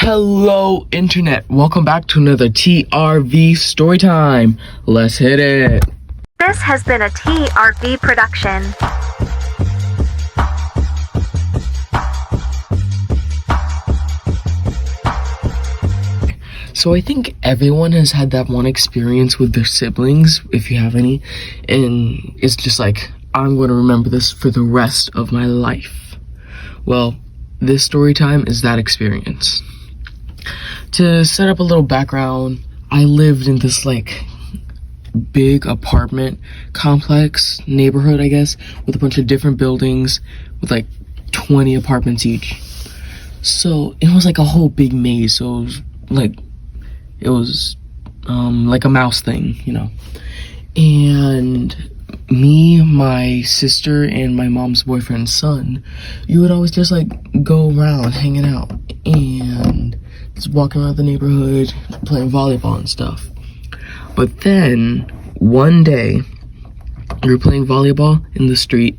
Hello internet, welcome back to another TRV story time. Let's hit it. This has been a TRV production. So I think everyone has had that one experience with their siblings, if you have any, and it's just like, I'm going to remember this for the rest of my life. Well, this story time is that experience. To set up a little background, I lived in this like big apartment complex neighborhood, I guess, with a bunch of different buildings with like 20 apartments each. So it was like a whole big maze. So it was like a mouse thing, you know. And me, my sister, and my mom's boyfriend's son, you would always just like go around hanging out and just walking around the neighborhood playing volleyball and stuff. But then one day we were playing volleyball in the street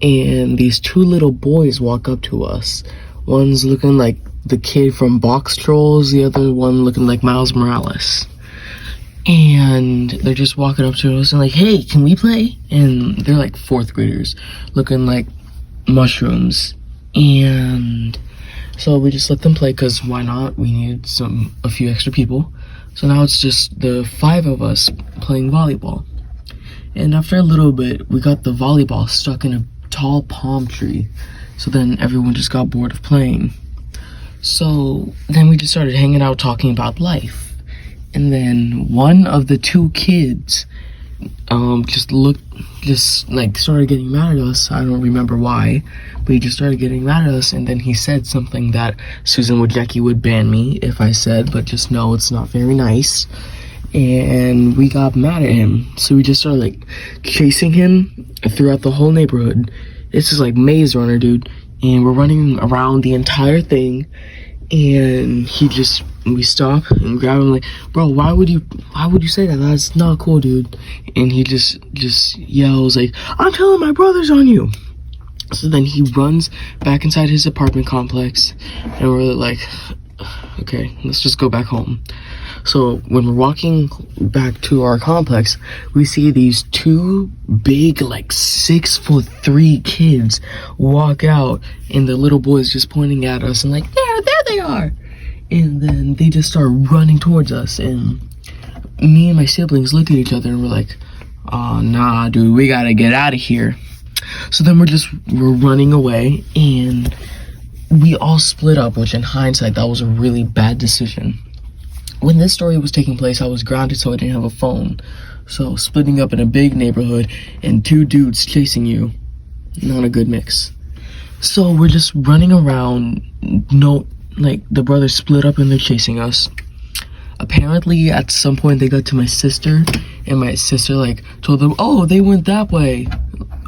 and these two little boys walk up to us. One's looking like the kid from Box Trolls, the other one looking like Miles Morales. And they're just walking up to us and like, hey, can we play? And they're like fourth graders looking like mushrooms. And so we just let them play because why not? We needed a few extra people. So now it's just the 5 of us playing volleyball. And after a little bit, we got the volleyball stuck in a tall palm tree. So then everyone just got bored of playing. So then we just started hanging out talking about life. And then one of the 2 kids started getting mad at us. I don't remember why, but he just started getting mad at us, and then he said something that Susan Wojcicki would ban me if I said, but just know it's not very nice. And we got mad at him, so we just started like chasing him throughout the whole neighborhood. It's just like Maze Runner, dude, and we're running around the entire thing. And we stop and grab him like, bro, why would you say that? That's not cool, dude. And he just yells like, I'm telling my brothers on you. So then he runs back inside his apartment complex and we're like, okay, let's just go back home. So when we're walking back to our complex, we see these 2 big, like 6'3" kids walk out, and the little boys just pointing at us and like, there they are. And then they just start running towards us, and me and my siblings look at each other and we're like, oh, nah, dude, we gotta get out of here. So then we're running away, and we all split up, which in hindsight, that was a really bad decision. When this story was taking place, I was grounded, so I didn't have a phone. So splitting up in a big neighborhood and 2 dudes chasing you, not a good mix. So we're just running around. The brothers split up and they're chasing us. Apparently, at some point, they got to my sister, and my sister told them, oh, they went that way,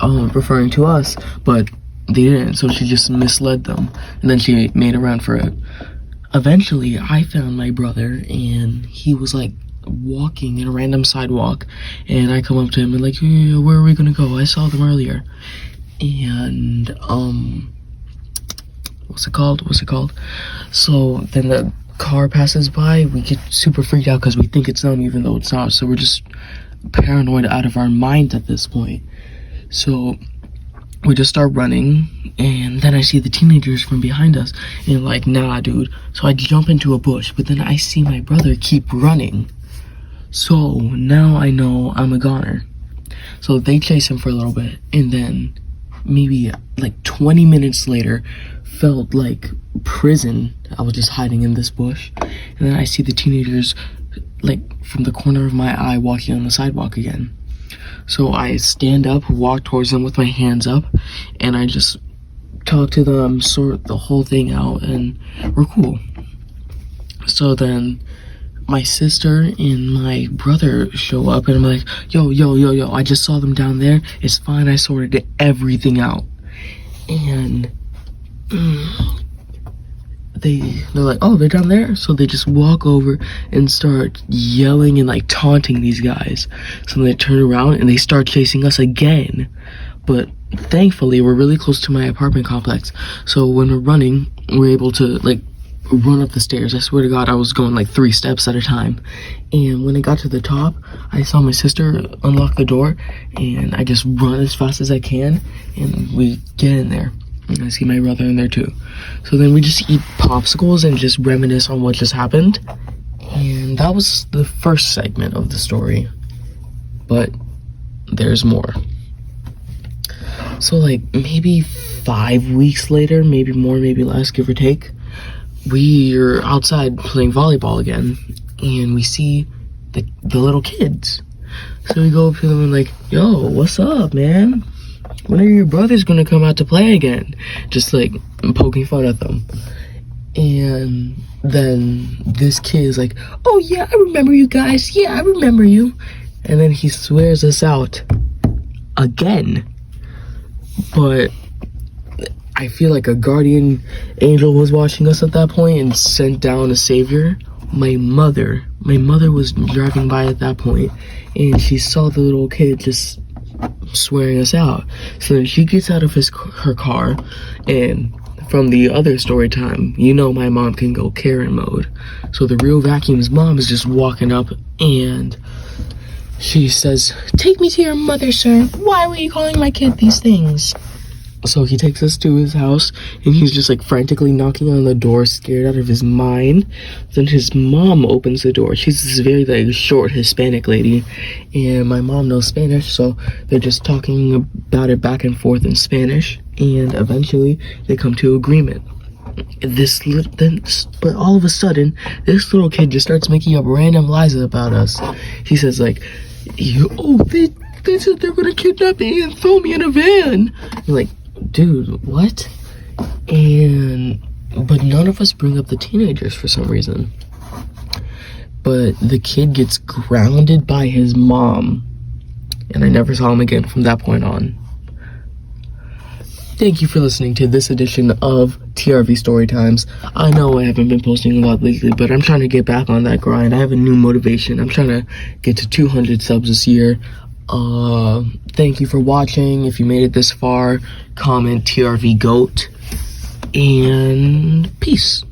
referring to us, but they didn't. So she just misled them, and then she made a run for it. Eventually, I found my brother, and he was like walking in a random sidewalk, and I come up to him and like, hey, where are we gonna go? I saw them earlier. And what's it called? So then the car passes by. We get super freaked out because we think it's them even though it's not. So we're just paranoid out of our minds at this point. So we just start running, and then I see the teenagers from behind us, and like, nah, dude. So I jump into a bush, but then I see my brother keep running. So now I know I'm a goner. So they chase him for a little bit, and then maybe like 20 minutes later, felt like prison. I was just hiding in this bush, and then I see the teenagers like from the corner of my eye walking on the sidewalk again. So I stand up, walk towards them with my hands up, and I just talk to them, sort the whole thing out, and we're cool. So then my sister and my brother show up, and I'm like, yo, I just saw them down there. It's fine, I sorted everything out. And they're like, oh, they're down there? So they just walk over and start yelling and like taunting these guys. So they turn around and they start chasing us again. But thankfully, we're really close to my apartment complex. So when we're running, we're able to like run up the stairs. I swear to God, I was going like 3 steps at a time. And when I got to the top, I saw my sister unlock the door, and I just run as fast as I can, and we get in there. And I see my brother in there too. So then we just eat popsicles and just reminisce on what just happened. And that was the first segment of the story. But there's more. So like maybe 5 weeks later, maybe more, maybe less, give or take, we're outside playing volleyball again, and we see the little kids. So we go up to them and like, yo, what's up, man? When are your brothers gonna come out to play again? Just like poking fun at them. And then this kid is like, oh yeah, I remember you guys. Yeah, I remember you. And then he swears us out again. But I feel like a guardian angel was watching us at that point and sent down a savior. My mother was driving by at that point, and she saw the little kid just swearing us out. So then she gets out of her car, and from the other story time, you know my mom can go Karen mode. So the real vacuum's mom is just walking up, and she says, "Take me to your mother, sir. Why were you calling my kid these things?" So he takes us to his house, and he's just like frantically knocking on the door, scared out of his mind. Then his mom opens the door. She's this very like short Hispanic lady, and my mom knows Spanish, so they're just talking about it back and forth in Spanish, and eventually they come to agreement. But all of a sudden, this little kid just starts making up random lies about us. He says like, they said they're gonna kidnap me and throw me in a van. You're like, dude, what? But none of us bring up the teenagers for some reason. But the kid gets grounded by his mom, and I never saw him again from that point on. Thank you for listening to this edition of TRV Storytimes. I know I haven't been posting a lot lately, but I'm trying to get back on that grind. I have a new motivation. I'm trying to get to 200 subs this year. Thank you for watching. If you made it this far, comment TRV GOAT, and peace.